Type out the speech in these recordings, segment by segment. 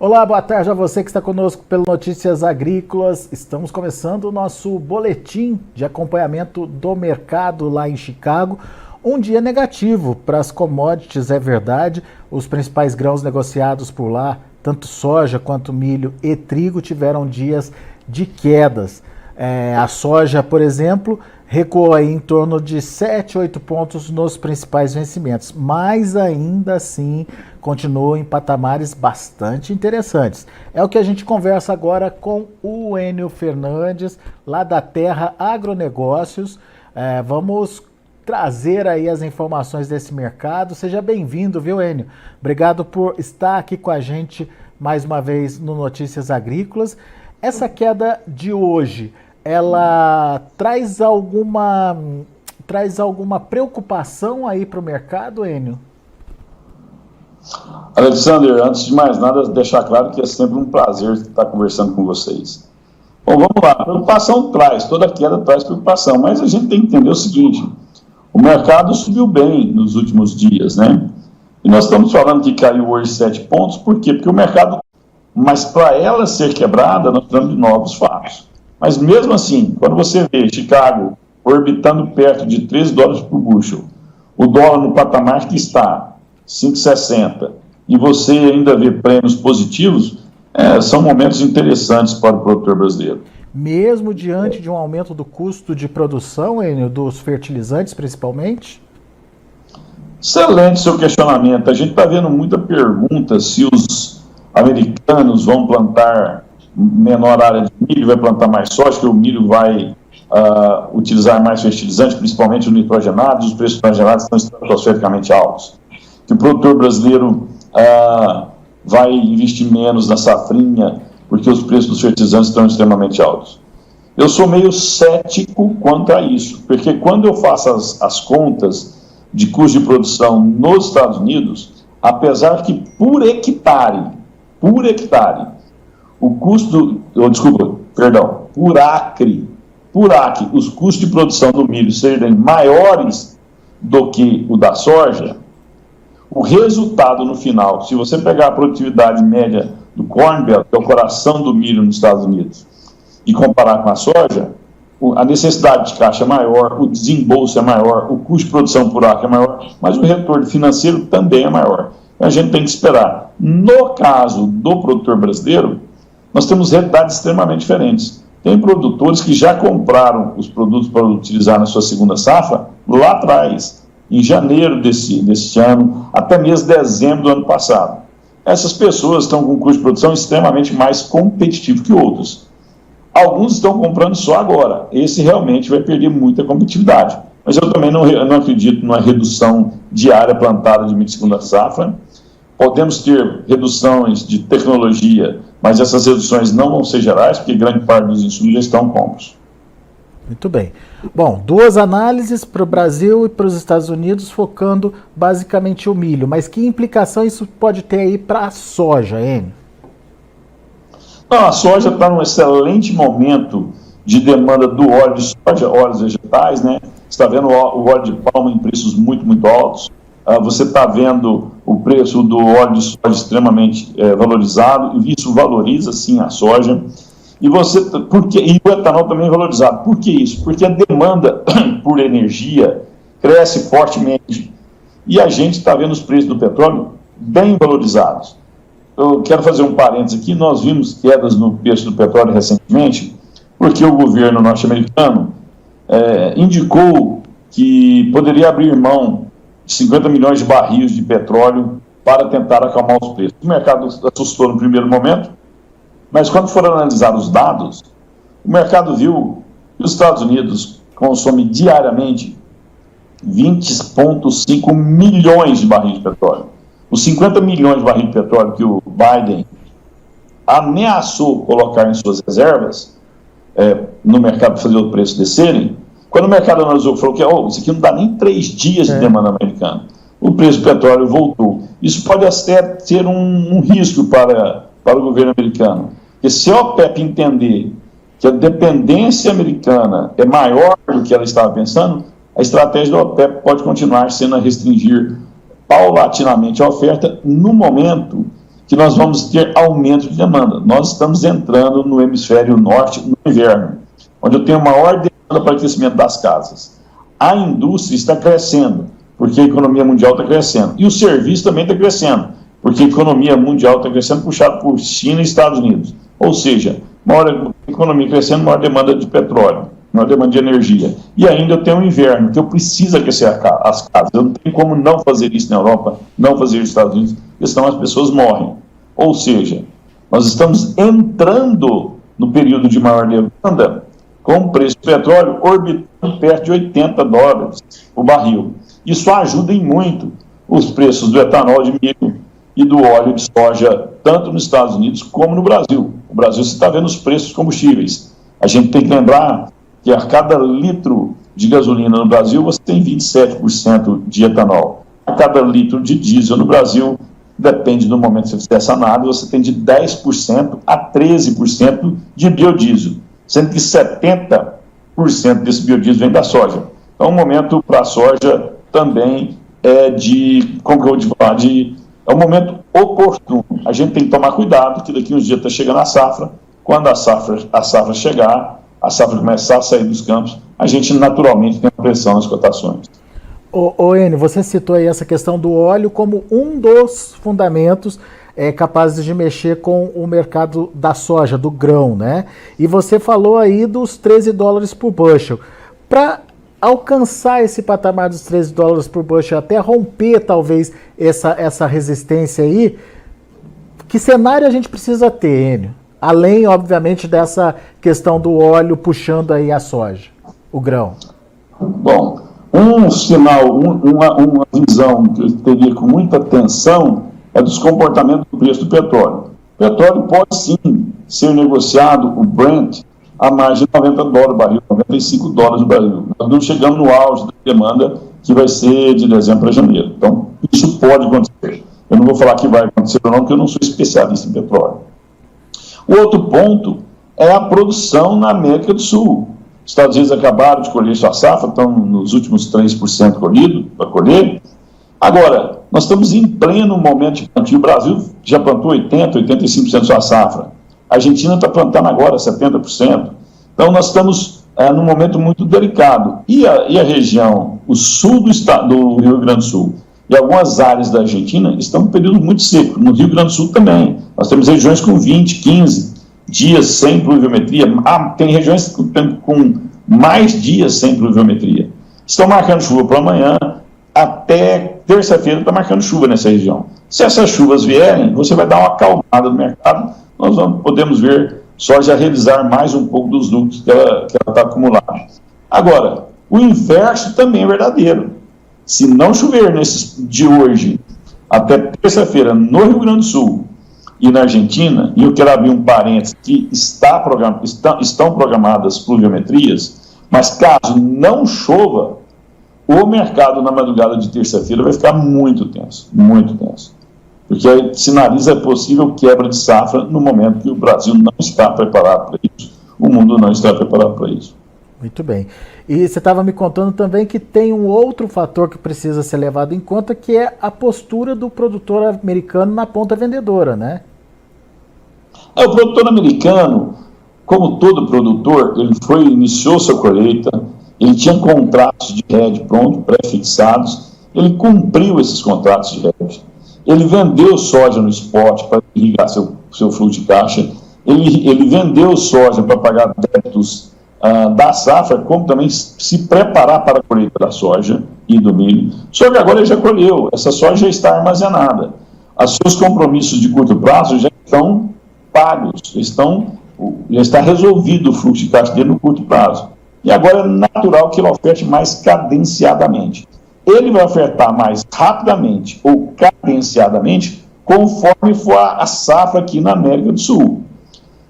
Olá, boa tarde a você que está conosco pelo Notícias Agrícolas. Estamos começando o nosso boletim de acompanhamento do mercado lá em Chicago. Um dia negativo para as commodities, é verdade. Os principais grãos negociados por lá, tanto soja quanto milho e trigo, tiveram dias de quedas. A soja, por exemplo, recuou aí em torno de 7, 8 pontos nos principais vencimentos, mas ainda assim continua em patamares bastante interessantes. É o que a gente conversa agora com o Enio Fernandes, lá da Terra Agronegócios. Vamos trazer aí as informações desse mercado. Seja bem-vindo, viu, Enio? Obrigado por estar aqui com a gente mais uma vez no Notícias Agrícolas. Essa queda de hoje, ela traz alguma preocupação aí para o mercado, Enio? Alexander, antes de mais nada, deixar claro que é sempre um prazer estar conversando com vocês. Bom, vamos lá. Preocupação traz, toda queda traz preocupação, mas a gente tem que entender o seguinte: o mercado subiu bem nos últimos dias, né? E nós estamos falando que caiu hoje 7 pontos, por quê? Porque o mercado, mas para ela ser quebrada, nós precisamos de novos fatos. Mas mesmo assim, quando você vê Chicago orbitando perto de $13 por bushel, o dólar no patamar que está, 5,60, e você ainda vê prêmios positivos, são momentos interessantes para o produtor brasileiro. Mesmo diante de um aumento do custo de produção, Enio, dos fertilizantes principalmente? Excelente seu questionamento. A gente está vendo muita pergunta se os americanos vão plantar menor área de milho, vai plantar mais soja, que o milho vai utilizar mais fertilizante, principalmente o nitrogenado, e os preços nitrogenados estão estratosfericamente altos. Que o produtor brasileiro vai investir menos na safrinha, porque os preços dos fertilizantes estão extremamente altos. Eu sou meio cético quanto a isso, porque quando eu faço as contas de custo de produção nos Estados Unidos, apesar que por hectare, o custo, por acre, os custos de produção do milho serem maiores do que o da soja, o resultado no final, se você pegar a produtividade média do Corn Belt, que é o coração do milho nos Estados Unidos, e comparar com a soja, a necessidade de caixa é maior, o desembolso é maior, o custo de produção por acre é maior, mas o retorno financeiro também é maior. Então a gente tem que esperar. No caso do produtor brasileiro, nós temos realidades extremamente diferentes. Tem produtores que já compraram os produtos para utilizar na sua segunda safra lá atrás, em janeiro desse ano, até mesmo dezembro do ano passado. Essas pessoas estão com um custo de produção extremamente mais competitivo que outros. Alguns estão comprando só agora. Esse realmente vai perder muita competitividade. Mas eu também não acredito numa redução de área plantada de milho de segunda safra. Podemos ter reduções de tecnologia, mas essas reduções não vão ser gerais, porque grande parte dos insumos já estão compros. Muito bem. Bom, duas análises para o Brasil e para os Estados Unidos, focando basicamente o milho. Mas que implicação isso pode ter aí para a soja, Enio? A soja está num excelente momento de demanda do óleo de soja, óleos vegetais, né? Você está vendo o óleo de palma em preços muito, muito altos. Você está vendo o preço do óleo de soja extremamente valorizado, e isso valoriza, sim, a soja. E o etanol também é valorizado. Por que isso? Porque a demanda por energia cresce fortemente. E a gente está vendo os preços do petróleo bem valorizados. Eu quero fazer um parênteses aqui. Nós vimos quedas no preço do petróleo recentemente, porque o governo norte-americano indicou que poderia abrir mão de 50 milhões de barris de petróleo para tentar acalmar os preços. O mercado assustou no primeiro momento, mas quando foram analisados os dados, o mercado viu que os Estados Unidos consomem diariamente 20,5 milhões de barris de petróleo. Os 50 milhões de barris de petróleo que o Biden ameaçou colocar em suas reservas no mercado para fazer o preço descerem, quando o mercado analisou, falou que isso aqui não dá nem 3 dias de demanda americana. O preço do petróleo voltou. Isso pode até ser um risco para o governo americano. Porque se a OPEP entender que a dependência americana é maior do que ela estava pensando, a estratégia da OPEP pode continuar sendo a restringir paulatinamente a oferta no momento que que nós vamos ter aumento de demanda. Nós estamos entrando no hemisfério norte no inverno, onde eu tenho maior demanda para aquecimento das casas. A indústria está crescendo, porque a economia mundial está crescendo. E o serviço também está crescendo, porque a economia mundial está crescendo, puxado por China e Estados Unidos. Ou seja, maior economia crescendo, maior demanda de petróleo, maior demanda de energia. E ainda eu tenho o inverno, que eu preciso aquecer as casas. Eu não tenho como não fazer isso na Europa, não fazer isso nos Estados Unidos, porque senão as pessoas morrem. Ou seja, nós estamos entrando no período de maior demanda com o preço do petróleo orbitando perto de $80 o barril. Isso ajuda em muito os preços do etanol de milho e do óleo de soja, tanto nos Estados Unidos como no Brasil. O Brasil, você está vendo os preços dos combustíveis. A gente tem que lembrar que a cada litro de gasolina no Brasil, você tem 27% de etanol. A cada litro de diesel no Brasil, depende do momento que você fizer essa análise, você tem de 10% a 13% de biodiesel, sendo que 70% desse biodiesel vem da soja. Então, o momento para a soja também é é um momento oportuno. A gente tem que tomar cuidado, que daqui uns dias está chegando a safra. Quando a safra chegar, a safra começar a sair dos campos, a gente naturalmente tem uma pressão nas cotações. Enio, você citou aí essa questão do óleo como um dos fundamentos capazes de mexer com o mercado da soja, do grão, né? E você falou aí dos $13 por bushel. Para alcançar esse patamar dos $13 por bushel, até romper talvez essa resistência aí, que cenário a gente precisa ter, Enio? Além, obviamente, dessa questão do óleo puxando aí a soja, o grão. Bom, um sinal, uma visão que eu teria com muita atenção é dos comportamentos do preço do petróleo. O petróleo pode sim ser negociado, o Brent, a mais de $90 o barril, $95 o barril. Nós não chegamos no auge da demanda, que vai ser de dezembro para janeiro. Então, isso pode acontecer. Eu não vou falar que vai acontecer ou não, porque eu não sou especialista em petróleo. O outro ponto é a produção na América do Sul. Os Estados Unidos acabaram de colher sua safra, estão nos últimos 3% colhido para colher. Agora, nós estamos em pleno momento de plantio. O Brasil já plantou 80%, 85% da sua safra. A Argentina está plantando agora 70%. Então, nós estamos num momento muito delicado. E a região, o sul do estado do Rio Grande do Sul e algumas áreas da Argentina estão em um período muito seco. No Rio Grande do Sul também. Nós temos regiões com 20, 15 dias sem pluviometria. Tem regiões com mais dias sem pluviometria. Estão marcando chuva para amanhã, até terça-feira está marcando chuva nessa região. Se essas chuvas vierem, você vai dar uma acalmada no mercado, nós podemos ver soja realizar mais um pouco dos lucros que ela está acumulando. Agora, o inverso também é verdadeiro. Se não chover de hoje até terça-feira no Rio Grande do Sul e na Argentina, e eu quero abrir um parênteses, que estão programadas pluviometrias, mas caso não chova, o mercado na madrugada de terça-feira vai ficar muito tenso, porque aí sinaliza a possível quebra de safra no momento que o Brasil não está preparado para isso, o mundo não está preparado para isso. Muito bem. E você estava me contando também que tem um outro fator que precisa ser levado em conta, que é a postura do produtor americano na ponta vendedora, né? O produtor americano, como todo produtor, ele iniciou sua colheita, ele tinha contratos de hedge pronto, pré-fixados, ele cumpriu esses contratos de hedge, ele vendeu soja no spot para irrigar seu fluxo de caixa, ele vendeu soja para pagar débitos da safra, como também se preparar para a colheita da soja e do milho. Só que agora ele já colheu, essa soja já está armazenada. Os seus compromissos de curto prazo já estão pagos, já está resolvido o fluxo de caixa dele no curto prazo. E agora é natural que ele oferte mais cadenciadamente. Ele vai ofertar mais rapidamente ou cadenciadamente conforme for a safra aqui na América do Sul.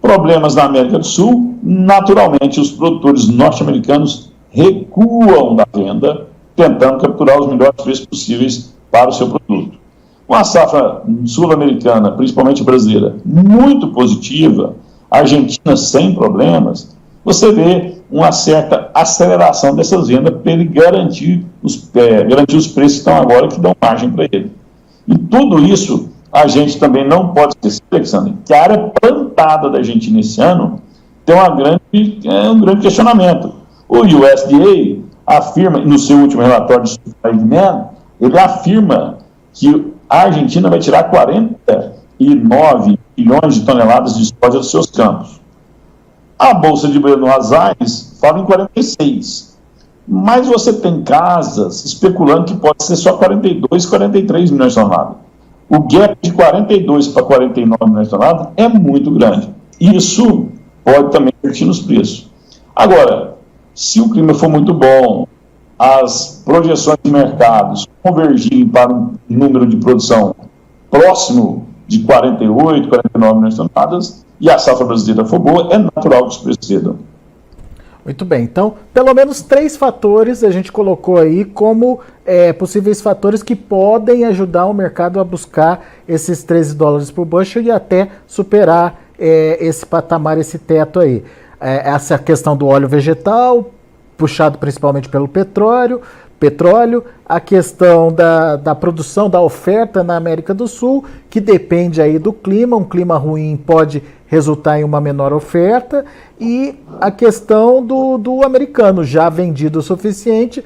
Problemas na América do Sul, naturalmente os produtores norte-americanos recuam da venda, tentando capturar os melhores preços possíveis para o seu produto. Com a safra sul-americana, principalmente brasileira, muito positiva, a Argentina sem problemas, você vê uma certa aceleração dessas vendas para ele garantir os preços que estão agora, que dão margem para ele. E tudo isso a gente também não pode esquecer, Alexandre, que a área plantada da Argentina esse ano tem um grande questionamento. O USDA afirma, no seu último relatório de supply and demand, ele afirma que a Argentina vai tirar 49 milhões de toneladas de soja dos seus campos. A Bolsa de Buenos Aires fala em 46. Mas você tem casas especulando que pode ser só 42, 43 milhões de toneladas. O gap de 42 para 49 milhões de toneladas é muito grande. Isso pode também refletir nos preços. Agora, se o clima for muito bom, as projeções de mercados convergirem para um número de produção próximo de 48, 49 milhões de toneladas, e a safra brasileira for boa, é natural que os preços cedam. Muito bem, então, pelo menos 3 fatores a gente colocou aí como possíveis fatores que podem ajudar o mercado a buscar esses 13 dólares por bushel e até superar esse patamar, esse teto aí. Essa questão do óleo vegetal, puxado principalmente pelo petróleo, a questão da produção, da oferta na América do Sul, que depende aí do clima, um clima ruim pode resultar em uma menor oferta, e a questão do americano, já vendido o suficiente,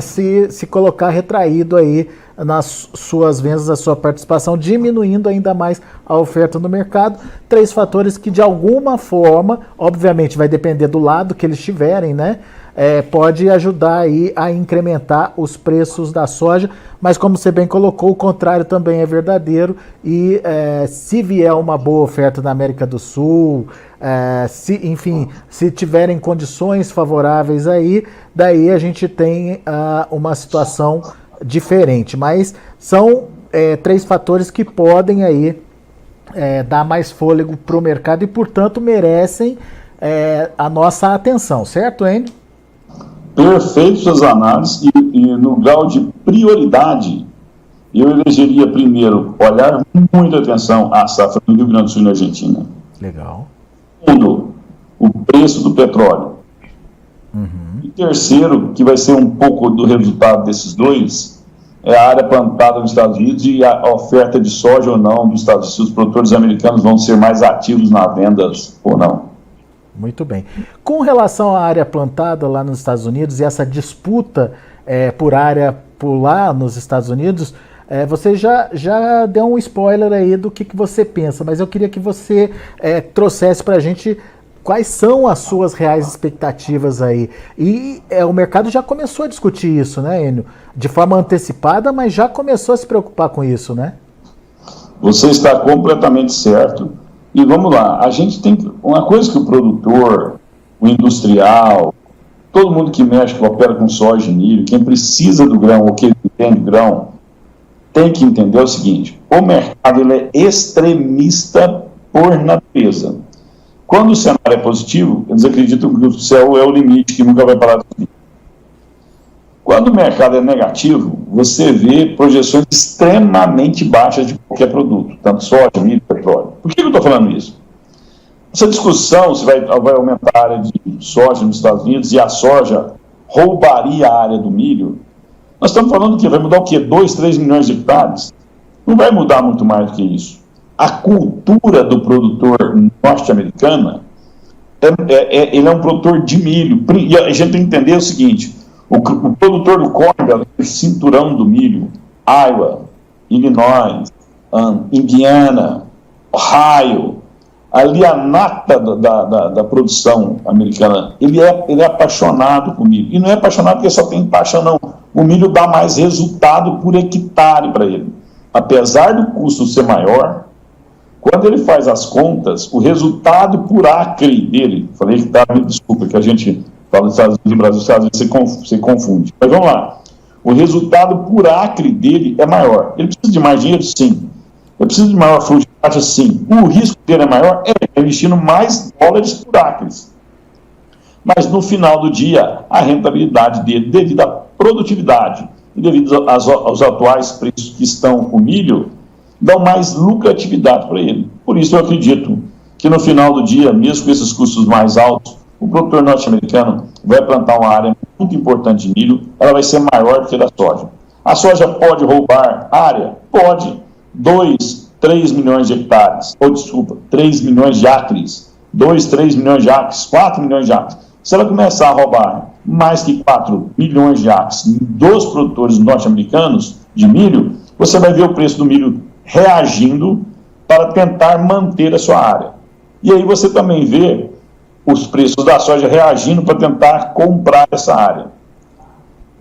se colocar retraído aí nas suas vendas, a sua participação, diminuindo ainda mais a oferta no mercado. 3 fatores que de alguma forma, obviamente vai depender do lado que eles estiverem, né? Pode ajudar aí a incrementar os preços da soja, mas como você bem colocou, o contrário também é verdadeiro, e se vier uma boa oferta na América do Sul, se tiverem condições favoráveis aí, daí a gente tem uma situação diferente, mas são 3 fatores que podem aí dar mais fôlego para o mercado e, portanto, merecem a nossa atenção, certo, Enio? Perfeitas as análises, e no grau de prioridade, eu elegeria primeiro olhar muita atenção à safra do Rio Grande do Sul e na Argentina. Legal. Segundo, o preço do petróleo. E terceiro, que vai ser um pouco do resultado desses dois, é a área plantada nos Estados Unidos e a oferta de soja ou não dos Estados Unidos, se os produtores americanos vão ser mais ativos nas vendas ou não. Muito bem. Com relação à área plantada lá nos Estados Unidos e essa disputa por área por lá nos Estados Unidos, você já deu um spoiler aí do que você pensa, mas eu queria que você trouxesse para a gente quais são as suas reais expectativas aí. E o mercado já começou a discutir isso, né, Enio? De forma antecipada, mas já começou a se preocupar com isso, né? Você está completamente certo. E vamos lá, a gente tem uma coisa que o produtor, o industrial, todo mundo que mexe, que opera com soja e milho, quem precisa do grão ou quem entende grão, tem que entender o seguinte: o mercado ele é extremista por natureza. Quando o cenário é positivo, eles acreditam que o céu é o limite, que nunca vai parar de subir. Quando o mercado é negativo, você vê projeções extremamente baixas de qualquer produto, tanto soja, milho, petróleo. Por que eu estou falando isso? Essa discussão se vai aumentar a área de soja nos Estados Unidos e a soja roubaria a área do milho. Nós estamos falando que vai mudar o quê? 2, 3 milhões de hectares? Não vai mudar muito mais do que isso. A cultura do produtor norte-americana, ele é um produtor de milho. E a gente tem que entender o seguinte: o produtor do corn, o cinturão do milho, Iowa, Illinois, Indiana, Ohio, ali a nata da produção americana, ele é apaixonado por milho. E não é apaixonado porque só tem paixão, não. O milho dá mais resultado por hectare para ele. Apesar do custo ser maior, quando ele faz as contas, o resultado por acre dele, falei hectare, desculpa, que a gente fala dos Estados Unidos e Brasil, às vezes você confunde. Mas vamos lá. O resultado por acre dele é maior. Ele precisa de mais dinheiro? Sim. Ele precisa de maior fluxo de caixa? Sim. O risco dele é maior? Investindo mais dólares por acres. Mas no final do dia, a rentabilidade dele, devido à produtividade e devido aos atuais preços que estão com o milho, dão mais lucratividade para ele. Por isso eu acredito que no final do dia, mesmo com esses custos mais altos, o produtor norte-americano vai plantar uma área muito importante de milho, ela vai ser maior do que a da soja. A soja pode roubar área? Pode. 2, 3 milhões de hectares, 3 milhões de acres, 2, 3 milhões de acres, 4 milhões de acres. Se ela começar a roubar mais que 4 milhões de acres dos produtores norte-americanos de milho, você vai ver o preço do milho reagindo para tentar manter a sua área. E aí você também vê os preços da soja reagindo para tentar comprar essa área.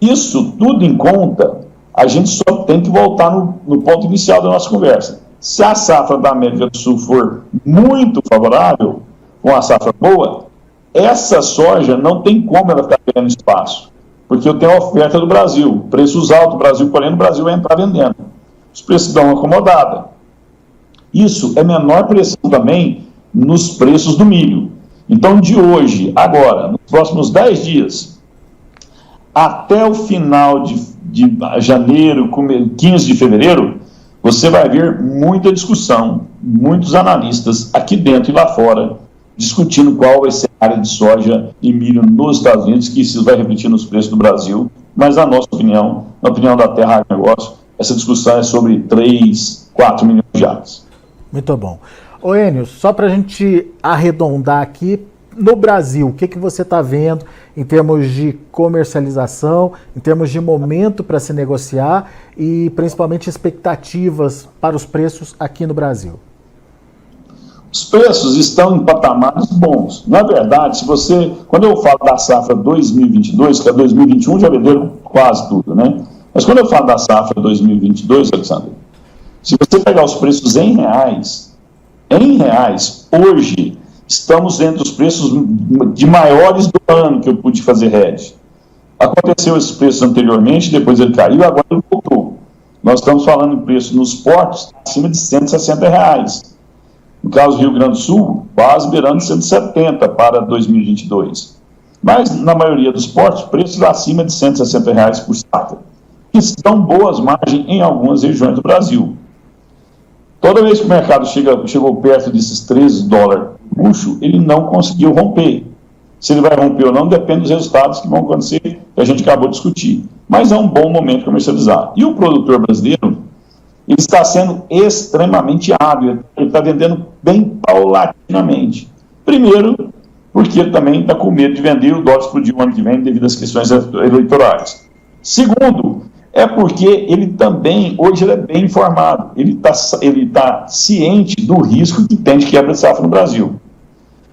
Isso tudo em conta, a gente só tem que voltar no ponto inicial da nossa conversa. Se a safra da América do Sul for muito favorável, com a safra boa, essa soja não tem como ela ficar ganhando espaço, porque eu tenho a oferta do Brasil, preços altos do Brasil, porém o Brasil vai entrar vendendo. Os preços dão uma acomodada. Isso é menor pressão também nos preços do milho. Então, de hoje, agora, nos próximos 10 dias, até o final de janeiro, 15 de fevereiro, você vai ver muita discussão, muitos analistas aqui dentro e lá fora, discutindo qual vai ser a área de soja e milho nos Estados Unidos, que isso vai refletir nos preços do Brasil, mas na nossa opinião, na opinião da Terra Agronegócio, essa discussão é sobre 3, 4 milhões de acres. Muito bom. Ô Enio, só para a gente arredondar aqui, no Brasil, o que você está vendo em termos de comercialização, em termos de momento para se negociar e principalmente expectativas para os preços aqui no Brasil? Os preços estão em patamares bons. Na verdade, quando eu falo da safra 2022, que é 2021 já venderam quase tudo, né? Mas quando eu falo da safra 2022, Alexandre, se você pegar os preços em reais, hoje estamos entre os preços de maiores do ano que eu pude fazer hedge. Aconteceu esses preços anteriormente, depois ele caiu, agora ele voltou. Nós estamos falando em preço nos portos acima de R$160. No caso do Rio Grande do Sul, quase beirando 170 para 2022. Mas, na maioria dos portos, preços acima de R$160 por saca. Que dão boas margens em algumas regiões do Brasil. Toda vez que o mercado chegou perto desses $13 bucho, ele não conseguiu romper. Se ele vai romper ou não, depende dos resultados que vão acontecer, que a gente acabou de discutir. Mas é um bom momento de comercializar. E o produtor brasileiro, ele está sendo extremamente hábil, ele está vendendo bem paulatinamente. Primeiro, porque ele também está com medo de vender e o dólar explodir o ano que vem devido às questões eleitorais. Segundo, é porque ele também, hoje ele é bem informado, ele tá ciente do risco que tem de quebra de safra no Brasil.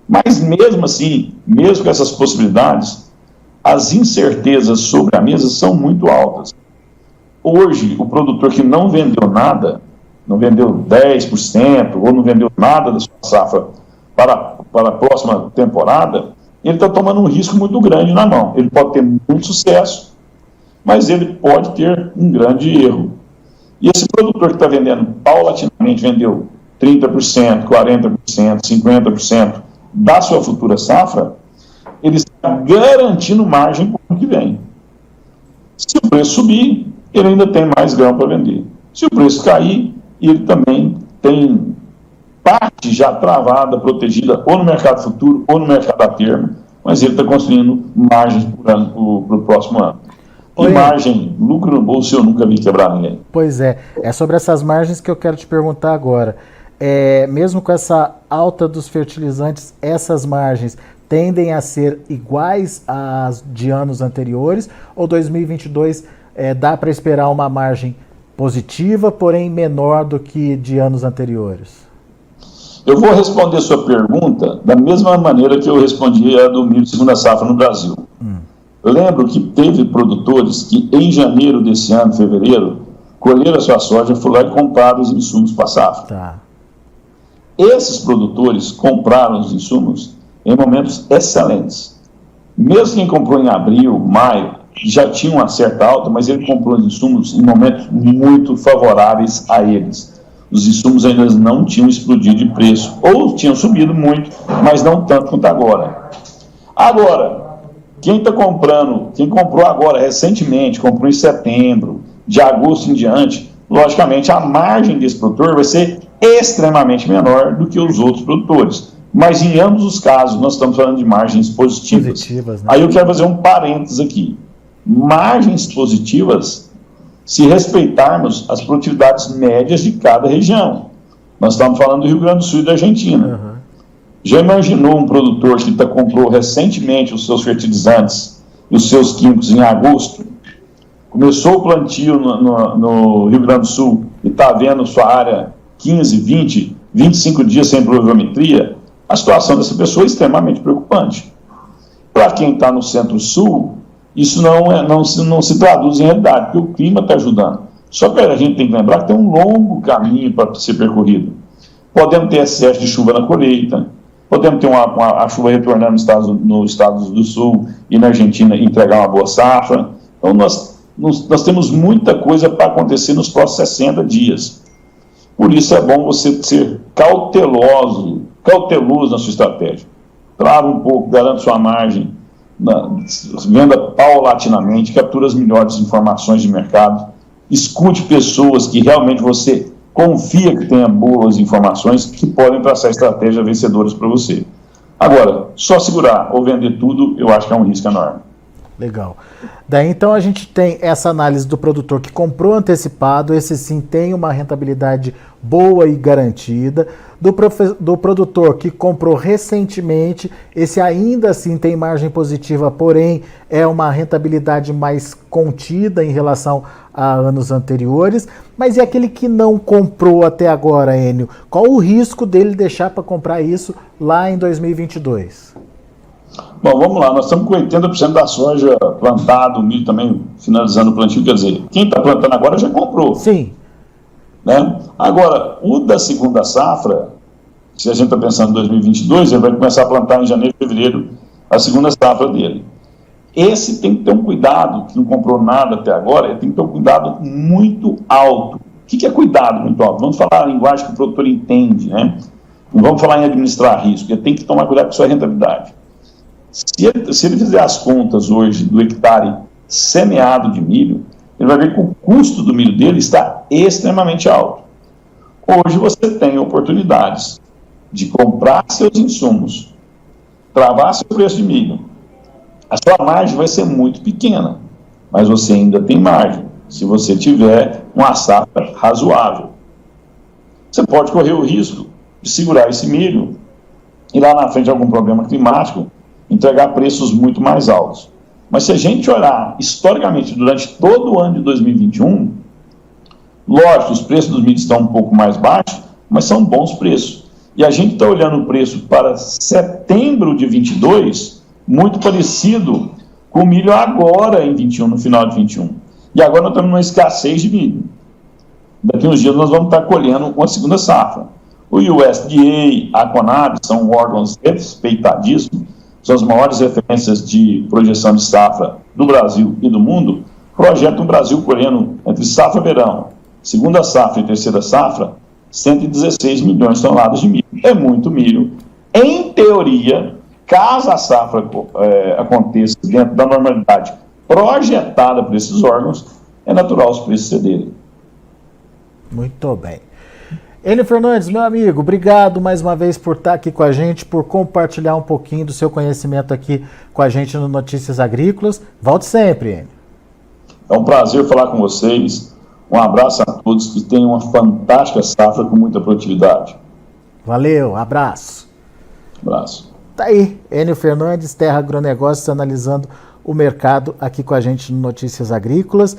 Mas mesmo assim, mesmo com essas possibilidades, as incertezas sobre a mesa são muito altas. Hoje, o produtor que não vendeu nada, não vendeu 10% ou não vendeu nada da sua safra para a próxima temporada, ele está tomando um risco muito grande na mão. Ele pode ter muito sucesso, mas ele pode ter um grande erro. E esse produtor que está vendendo paulatinamente, vendeu 30%, 40%, 50% da sua futura safra, ele está garantindo margem para o ano que vem. Se o preço subir, ele ainda tem mais grão para vender. Se o preço cair, ele também tem parte já travada, protegida, ou no mercado futuro, ou no mercado a termo, mas ele está construindo margens para o próximo ano. E margem, lucro no bolso, eu nunca vi quebrar ninguém. Pois é sobre essas margens que eu quero te perguntar agora. Mesmo com essa alta dos fertilizantes, essas margens tendem a ser iguais às de anos anteriores, ou 2022 dá para esperar uma margem positiva, porém menor do que de anos anteriores? Eu vou responder sua pergunta da mesma maneira que eu respondi a do milho de segunda safra no Brasil. Eu lembro que teve produtores que em janeiro desse ano, fevereiro, colheram a sua soja, foram lá e compraram os insumos para a safra. Tá. Esses produtores compraram os insumos em momentos excelentes. Mesmo quem comprou em abril, maio, já tinha uma certa alta, mas ele comprou os insumos em momentos muito favoráveis a eles. Os insumos ainda não tinham explodido de preço, ou tinham subido muito, mas não tanto quanto agora. Agora, quem está comprando, quem comprou agora, recentemente, comprou em setembro, de agosto em diante, logicamente a margem desse produtor vai ser extremamente menor do que os outros produtores. Mas em ambos os casos, nós estamos falando de margens positivas. Né? Aí eu quero fazer um parênteses aqui. Margens positivas se respeitarmos as produtividades médias de cada região. Nós estamos falando do Rio Grande do Sul e da Argentina. Uhum. Já imaginou um produtor que comprou recentemente os seus fertilizantes e os seus químicos em agosto, começou o plantio no Rio Grande do Sul e está vendo sua área 15, 20, 25 dias sem pluviometria? A situação dessa pessoa é extremamente preocupante. Para quem está no Centro-Sul, isso não se traduz em realidade, porque o clima está ajudando. Só que a gente tem que lembrar que tem um longo caminho para ser percorrido. Podemos ter excesso de chuva na colheita, podemos ter a chuva retornando nos Estados do Sul e na Argentina entregar uma boa safra. Então, nós temos muita coisa para acontecer nos próximos 60 dias. Por isso é bom você ser cauteloso na sua estratégia. Trava um pouco, garante sua margem, venda paulatinamente, captura as melhores informações de mercado, escute pessoas que realmente você confia que tenha boas informações que podem traçar estratégias vencedoras para você. Agora, só segurar ou vender tudo, eu acho que é um risco enorme. Legal. Daí então a gente tem essa análise do produtor que comprou antecipado, esse sim tem uma rentabilidade boa e garantida. Do produtor que comprou recentemente, esse ainda assim tem margem positiva, porém é uma rentabilidade mais contida em relação a anos anteriores. Mas e aquele que não comprou até agora, Enio? Qual o risco dele deixar para comprar isso lá em 2022? Bom, vamos lá, nós estamos com 80% da soja plantada, o milho também finalizando o plantio, quer dizer, quem está plantando agora já comprou. Sim. Né? Agora, o da segunda safra, se a gente está pensando em 2022, ele vai começar a plantar em janeiro, fevereiro, a segunda safra dele. Esse tem que ter um cuidado, que não comprou nada até agora, ele tem que ter um cuidado muito alto. O que é cuidado muito alto? Vamos falar a linguagem que o produtor entende, né? Não vamos falar em administrar risco, ele tem que tomar cuidado com a sua rentabilidade. Se ele fizer as contas hoje do hectare semeado de milho, ele vai ver que o custo do milho dele está extremamente alto. Hoje você tem oportunidades de comprar seus insumos, travar seu preço de milho. A sua margem vai ser muito pequena, mas você ainda tem margem, se você tiver uma safra razoável. Você pode correr o risco de segurar esse milho e lá na frente algum problema climático, entregar preços muito mais altos. Mas se a gente olhar historicamente durante todo o ano de 2021, lógico, os preços dos milhos estão um pouco mais baixos, mas são bons preços. E a gente está olhando o preço para setembro de 22, muito parecido com o milho agora em 21, no final de 21. E agora nós estamos numa escassez de milho. Daqui uns dias nós vamos estar colhendo uma segunda safra. O USDA, a Conab, são órgãos respeitadíssimos, são as maiores referências de projeção de safra do Brasil e do mundo, projetam o Brasil colhendo entre safra e verão, segunda safra e terceira safra, 116 milhões de toneladas de milho. É muito milho. Em teoria, caso a safra aconteça dentro da normalidade projetada por esses órgãos, é natural os preços cederem. Muito bem. Enio Fernandes, meu amigo, obrigado mais uma vez por estar aqui com a gente, por compartilhar um pouquinho do seu conhecimento aqui com a gente no Notícias Agrícolas. Volte sempre, Enio. É um prazer falar com vocês. Um abraço a todos, que tenham uma fantástica safra com muita produtividade. Valeu, abraço. Abraço. Tá aí, Enio Fernandes, Terra Agronegócios, analisando o mercado aqui com a gente no Notícias Agrícolas.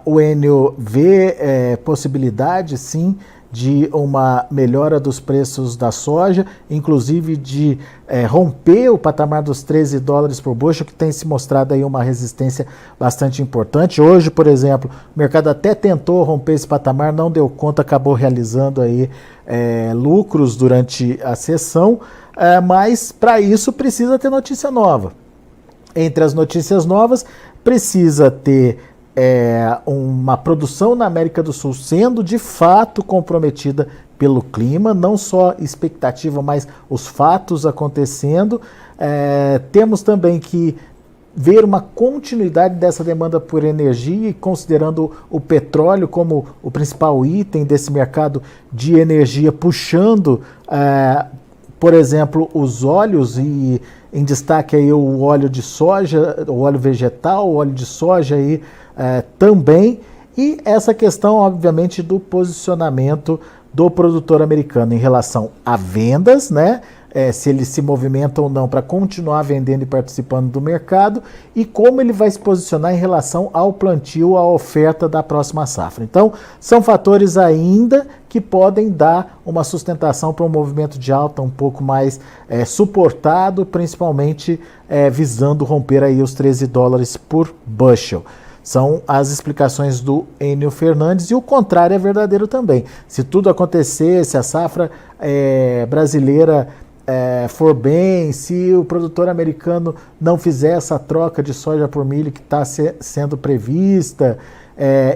O Enio vê possibilidade, sim, de uma melhora dos preços da soja, inclusive de romper o patamar dos $13 por bushel, que tem se mostrado aí uma resistência bastante importante. Hoje, por exemplo, o mercado até tentou romper esse patamar, não deu conta, acabou realizando aí lucros durante a sessão, mas para isso precisa ter notícia nova. Entre as notícias novas, precisa ter uma produção na América do Sul sendo de fato comprometida pelo clima, não só expectativa, mas os fatos acontecendo. Temos também que ver uma continuidade dessa demanda por energia, e considerando o petróleo como o principal item desse mercado de energia, puxando, por exemplo, os óleos, e em destaque aí o óleo de soja, o óleo vegetal, o óleo de soja aí, também, e essa questão, obviamente, do posicionamento do produtor americano em relação a vendas, né? Se ele se movimenta ou não para continuar vendendo e participando do mercado, e como ele vai se posicionar em relação ao plantio, à oferta da próxima safra. Então, são fatores ainda que podem dar uma sustentação para um movimento de alta um pouco mais suportado, principalmente visando romper aí os $13 por bushel. São as explicações do Enio Fernandes, e o contrário é verdadeiro também. Se tudo acontecer, se a safra brasileira for bem, se o produtor americano não fizer essa troca de soja por milho que está sendo prevista,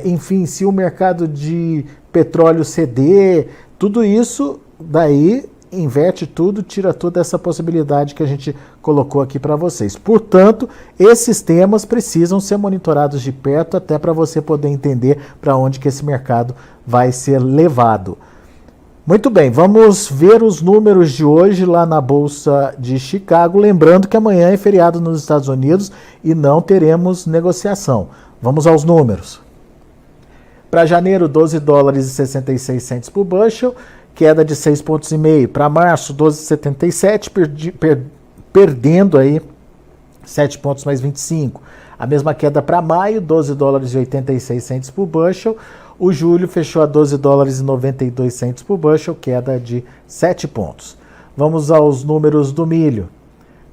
enfim, se o mercado de petróleo ceder, tudo isso daí inverte tudo, tira toda essa possibilidade que a gente colocou aqui para vocês. Portanto, esses temas precisam ser monitorados de perto, até para você poder entender para onde que esse mercado vai ser levado. Muito bem, vamos ver os números de hoje lá na Bolsa de Chicago, lembrando que amanhã é feriado nos Estados Unidos e não teremos negociação. Vamos aos números. Para janeiro, $12,66 por bushel, queda de 6,5 pontos. Para março, 12,77, perdendo aí 7 pontos mais 25. A mesma queda para maio, $12,86 por bushel. O julho fechou a $12,92 por bushel, queda de 7 pontos. Vamos aos números do milho.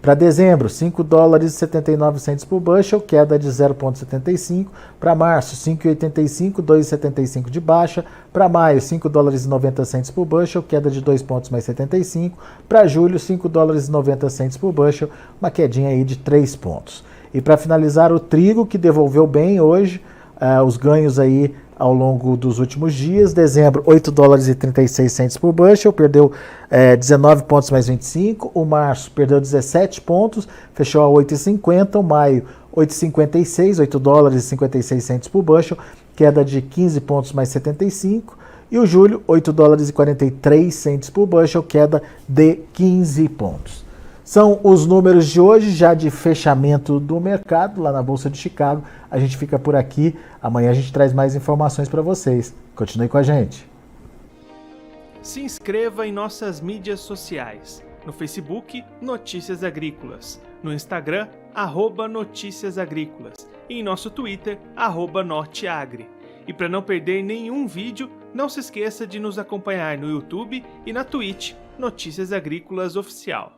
Para dezembro, $5,79 por bushel, queda de 0,75. Para março, $5,85, 2,75 de baixa. Para maio, $5,90 por bushel, queda de 2 pontos mais 75. Para julho, $5,90 por bushel, uma quedinha aí de 3 pontos. E para finalizar, o trigo, que devolveu bem hoje os ganhos aí ao longo dos últimos dias. Dezembro, $8,36 por bushel, perdeu 19 pontos mais 25. O março perdeu 17 pontos, fechou a 8,50. O maio, 8,56, $8,56 por bushel, queda de 15 pontos mais 75. E o julho, $8,43 por bushel, queda de 15 pontos. São os números de hoje, já de fechamento do mercado lá na Bolsa de Chicago. A gente fica por aqui. Amanhã a gente traz mais informações para vocês. Continue com a gente. Se inscreva em nossas mídias sociais. No Facebook, Notícias Agrícolas. No Instagram, @Notícias Agrícolas. E em nosso Twitter, @Norteagri. E para não perder nenhum vídeo, não se esqueça de nos acompanhar no YouTube e na Twitch, Notícias Agrícolas Oficial.